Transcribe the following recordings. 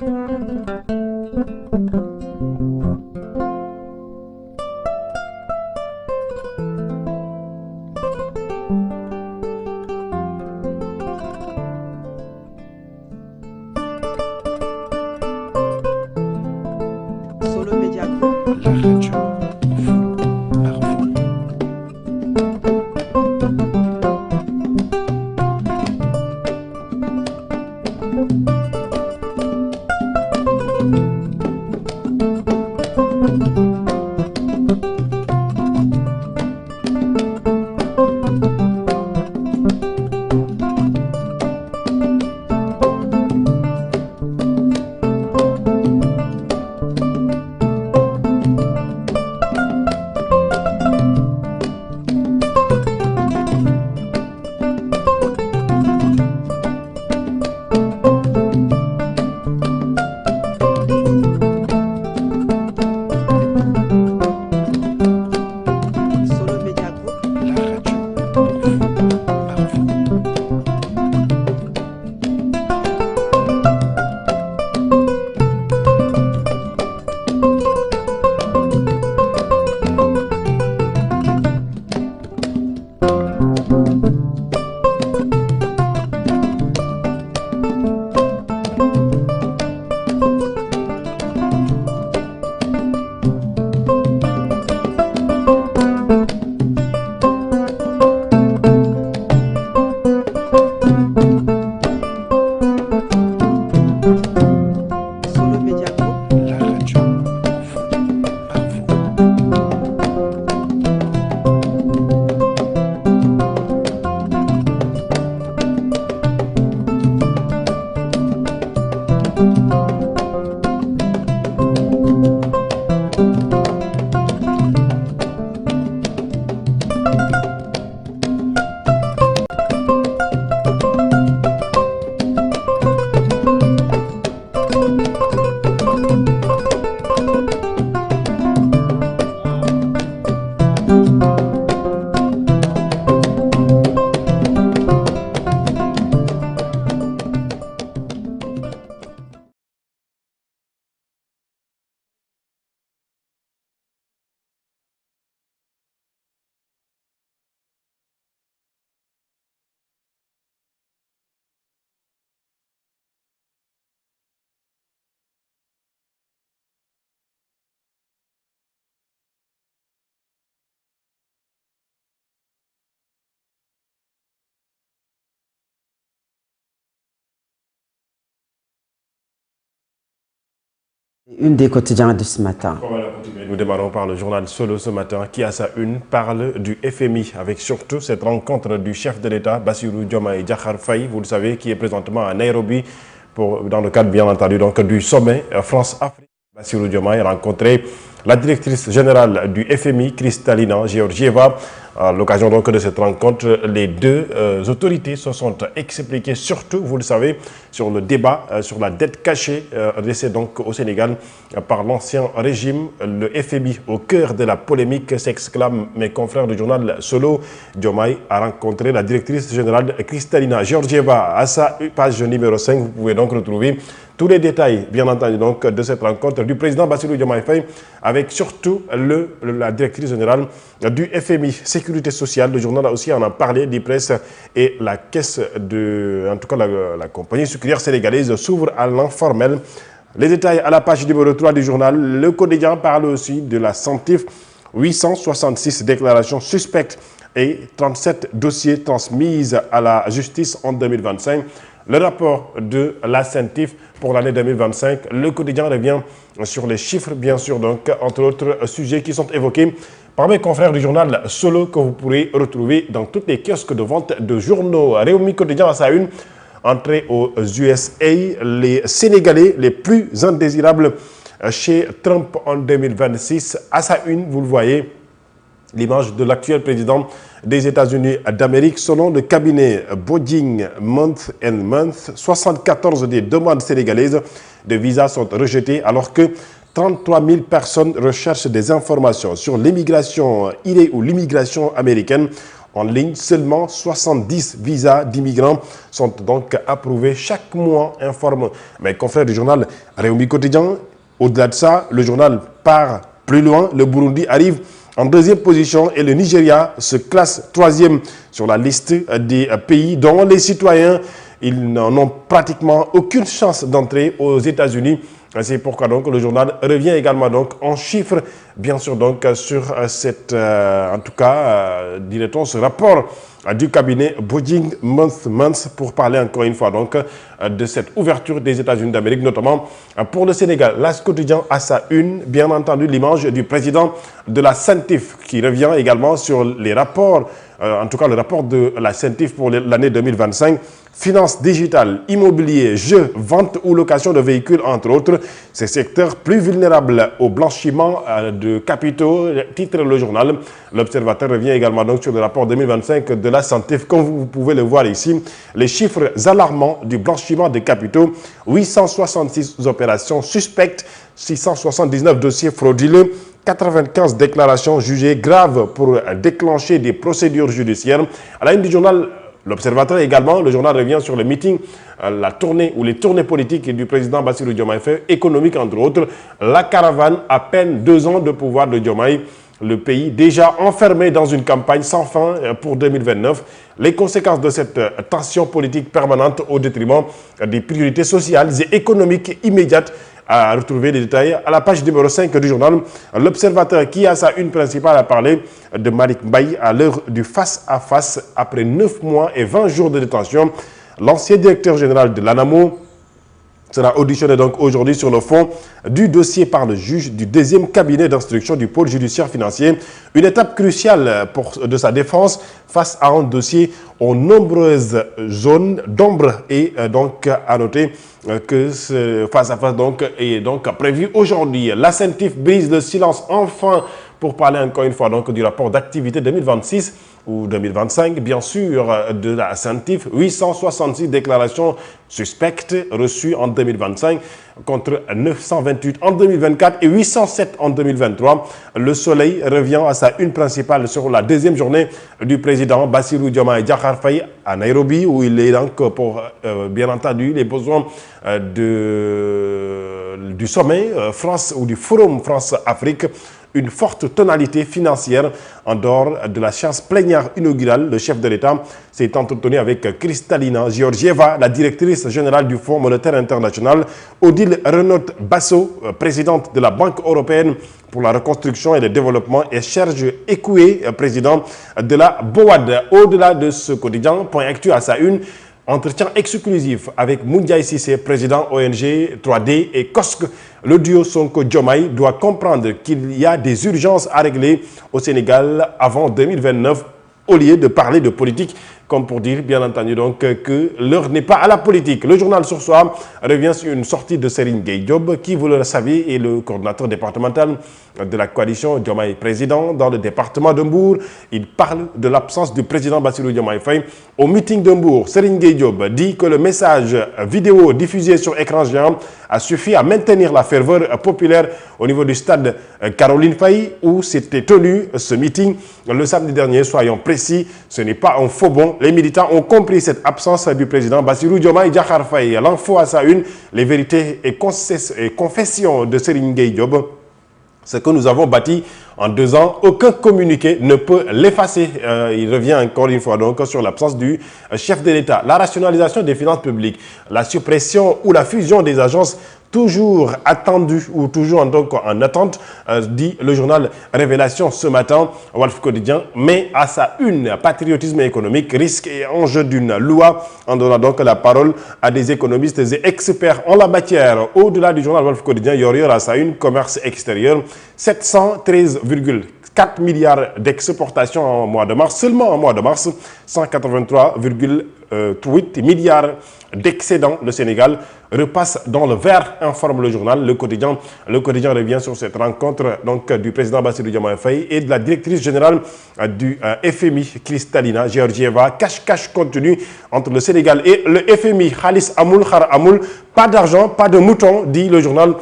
Solo Media Group. La radio. Solo Media Group. La radio. Solo Media Group. La radio. Une des quotidiens de ce matin. Nous démarrons par le journal Solo ce matin qui, à sa une, parle du FMI avec surtout cette rencontre du chef de l'État, Bassirou Diomaye Diakhar Faye, vous le savez, qui est présentement à Nairobi dans le cadre, bien entendu, donc, du sommet France-Afrique. Bassirou Diomaye a rencontré la directrice générale du FMI, Kristalina Georgieva. À l'occasion donc de cette rencontre, les deux autorités se sont expliquées, surtout, vous le savez, sur le débat sur la dette cachée laissée donc au Sénégal par l'ancien régime. Le FMI au cœur de la polémique, s'exclament mes confrères du journal Solo. Diomaye a rencontré la directrice générale Kristalina Georgieva. À sa page numéro 5, vous pouvez donc retrouver tous les détails, bien entendu, donc, de cette rencontre du président Bassirou Diomaye Faye avec surtout la directrice générale du FMI. Sécurité sociale, le journal a aussi en a parlé, d'IPRES, et la caisse en tout cas la compagnie sucrière sénégalaise s'ouvre à l'informel. Les détails à la page numéro 3 du journal. Le quotidien parle aussi de la Centif. 866 déclarations suspectes et 37 dossiers transmis à la justice en 2025. Le rapport de la Centif pour l'année 2025. Le quotidien revient sur les chiffres, bien sûr, donc, entre autres sujets qui sont évoqués par mes confrères du journal Solo, que vous pourrez retrouver dans toutes les kiosques de vente de journaux. Réumi quotidien à sa une. Entrée aux USA, les Sénégalais les plus indésirables chez Trump en 2026. À sa une, vous le voyez, l'image de l'actuel président des États-Unis d'Amérique. Selon le cabinet Boding Month and Month, 74 des demandes sénégalaises de visa sont rejetées, alors que 33 000 personnes recherchent des informations sur l'immigration ou l'immigration américaine. en ligne. Seulement 70 visas d'immigrants sont donc approuvés chaque mois, informe mes confrères du journal Rewmi Quotidien. Au-delà de ça, le journal part plus loin. Le Burundi arrive en deuxième position et le Nigeria se classe troisième sur la liste des pays dont les citoyens ils n'en ont pratiquement aucune chance d'entrer aux États-Unis. C'est pourquoi donc le journal revient également donc en chiffres, bien sûr donc sur cette, en tout cas, dirait-on, ce rapport du cabinet Boarding Month pour parler encore une fois donc de cette ouverture des États-Unis d'Amérique, notamment pour le Sénégal. L'As quotidien à sa une, bien entendu, l'image du président de la CENTIF qui revient également sur les rapports, en tout cas le rapport de la CENTIF pour l'année 2025. Finances digitales, immobilier, jeux, vente ou location de véhicules, entre autres, ces secteurs plus vulnérables au blanchiment de capitaux, titre le journal. L'Observateur revient également donc sur le rapport 2025 de la CENTIF. Comme vous pouvez le voir ici, les chiffres alarmants du blanchiment de capitaux, 866 opérations suspectes, 679 dossiers frauduleux, 95 déclarations jugées graves pour déclencher des procédures judiciaires. À la une du journal L'Observateur également, le journal revient sur le meeting, la tournée ou les tournées politiques du président Bassirou Diomaye Faye, économique entre autres. La caravane, à peine 2 ans de pouvoir de Diomaye, le pays déjà enfermé dans une campagne sans fin pour 2029. Les conséquences de cette tension politique permanente au détriment des priorités sociales et économiques immédiates. À retrouver les détails à la page numéro 5 du journal. L'Observateur qui a sa une principale a parlé de Malick Mbaye à l'heure du face-à-face après 9 mois et 20 jours de détention. L'ancien directeur général de l'ANAMO sera auditionné donc aujourd'hui sur le fond du dossier par le juge du 2e cabinet d'instruction du pôle judiciaire financier. Une étape cruciale de sa défense face à un dossier aux nombreuses zones d'ombre et donc à noter que ce face-à-face donc est donc prévu aujourd'hui. La CENTIF brise le silence enfin pour parler encore une fois donc du rapport d'activité 2026 ou 2025, bien sûr, de la CENTIF. 866 déclarations suspectes reçues en 2025 contre 928 en 2024 et 807 en 2023. Le Soleil revient à sa une principale sur la deuxième journée du président Bassirou Diomaye Diakhar Faye à Nairobi, où il est donc pour, bien entendu, les besoins du sommet France ou du Forum France-Afrique. Une forte tonalité financière en dehors de la séance plénière inaugurale. Le chef de l'État s'est entretenu avec Kristalina Georgieva, la directrice générale du Fonds monétaire international, Odile Renaud Basso, présidente de la Banque européenne pour la reconstruction et le développement, et Serge Ekoué, président de la BOAD. Au-delà de ce quotidien, point actu à sa une, entretien exclusif avec Moundiaye Cissé, président ONG 3D et COSC. Le duo Sonko-Diomaye doit comprendre qu'il y a des urgences à régler au Sénégal avant 2029, au lieu de parler de politique, comme pour dire, bien entendu, donc, que l'heure n'est pas à la politique. Le journal Source A revient sur une sortie de Serigne Gueye Diop, qui, vous le savez, est le coordinateur départemental de la coalition Diomaye Président dans le département de Mbour. Il parle de l'absence du président Bassirou Diomaye Faye au meeting de Mbour. Serigne Gueye Diop dit que le message vidéo diffusé sur écran géant a suffi à maintenir la ferveur populaire au niveau du stade Caroline Faye, où s'était tenu ce meeting le samedi dernier. Soyons précis, ce n'est pas un faux bond. Les militants ont compris cette absence du président Bassirou Diomaye Diakhar Faye. L'info à sa une, les vérités et confessions de Serigne Gueye Diop. Ce que nous avons bâti en 2 ans, aucun communiqué ne peut l'effacer. Il revient encore une fois donc sur l'absence du chef de l'État. La rationalisation des finances publiques, la suppression ou la fusion des agences toujours attendue ou toujours en attente, dit le journal Révélation ce matin, Walf Quotidien, mais à sa une, patriotisme économique, risque et enjeu d'une loi, en donnant donc la parole à des économistes et experts en la matière. Au-delà du journal Walf Quotidien, Yorio à sa une, commerce extérieur, 713,4 milliards d'exportations en mois de mars, seulement en mois de mars, 183,8 milliards d'excédents. Le Sénégal repasse dans le vert, informe le journal. Le quotidien revient sur cette rencontre donc, du président Bassirou Diomaye Faye et de la directrice générale du FMI, Kristalina Georgieva. Cache continue entre le Sénégal et le FMI. Khalis Amoul, Khar Amoul, pas d'argent, pas de mouton, dit le journal.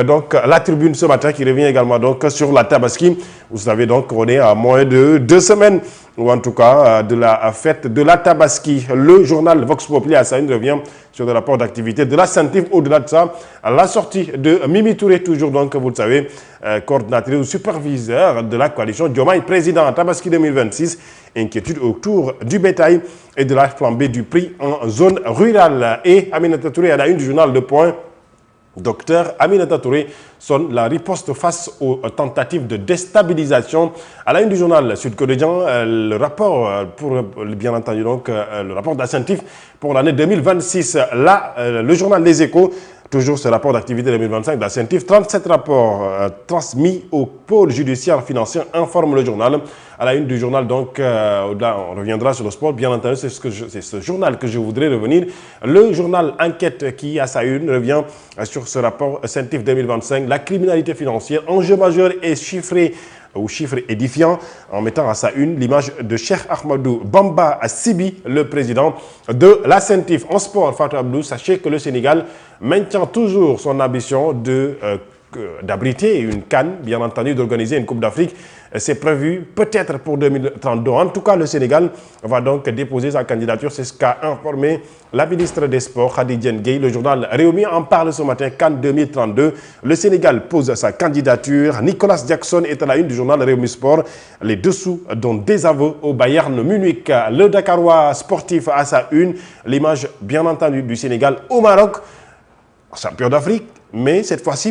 Donc la tribune ce matin qui revient également donc sur la Tabaski. Vous savez donc qu'on est à moins de 2 semaines ou en tout cas de la fête de la Tabaski. Le journal Vox Populi à sa une revient sur le rapport d'activité de la CENTIF. Au-delà de ça, la sortie de Mimi Touré, toujours donc, vous le savez, coordinatrice ou superviseur de la coalition Diomaye Président Tabaski 2026. Inquiétude autour du bétail et de la flambée du prix en zone rurale. Et Aminata Touré à la une du journal Le Point. Docteur Aminata Touré sonne la riposte face aux tentatives de déstabilisation. À la une du journal Sud Quotidien, le rapport bien entendu donc le rapport de la CENTIF pour l'année 2026. Là, le journal Les Échos, toujours ce rapport d'activité 2025 de la CENTIF, 37 rapports transmis au pôle judiciaire financier, informe le journal. À la une du journal, donc, là, on reviendra sur le sport. Bien entendu, c'est ce journal que je voudrais revenir. Le journal Enquête qui, à sa une, revient sur ce rapport CENTIF 2025. La criminalité financière, enjeu majeur et chiffré édifiant, en mettant à sa une l'image de Cheikh Ahmadou Bamba Sibi, le président de la CENTIF. En sport, Fatou Abdou, sachez que le Sénégal maintient toujours son ambition d'abriter une CAN, bien entendu d'organiser une Coupe d'Afrique. C'est prévu peut-être pour 2032. En tout cas, le Sénégal va donc déposer sa candidature. C'est ce qu'a informé la ministre des Sports, Khady Diène Gaye. Le journal Réumi en parle ce matin, CAN 2032. Le Sénégal pose sa candidature. Nicolas Jackson est à la une du journal Réumi Sport. Les dessous dont des aveux au Bayern Munich. Le Dakarois sportif à sa une. L'image, bien entendu, du Sénégal au Maroc, champion d'Afrique, mais cette fois-ci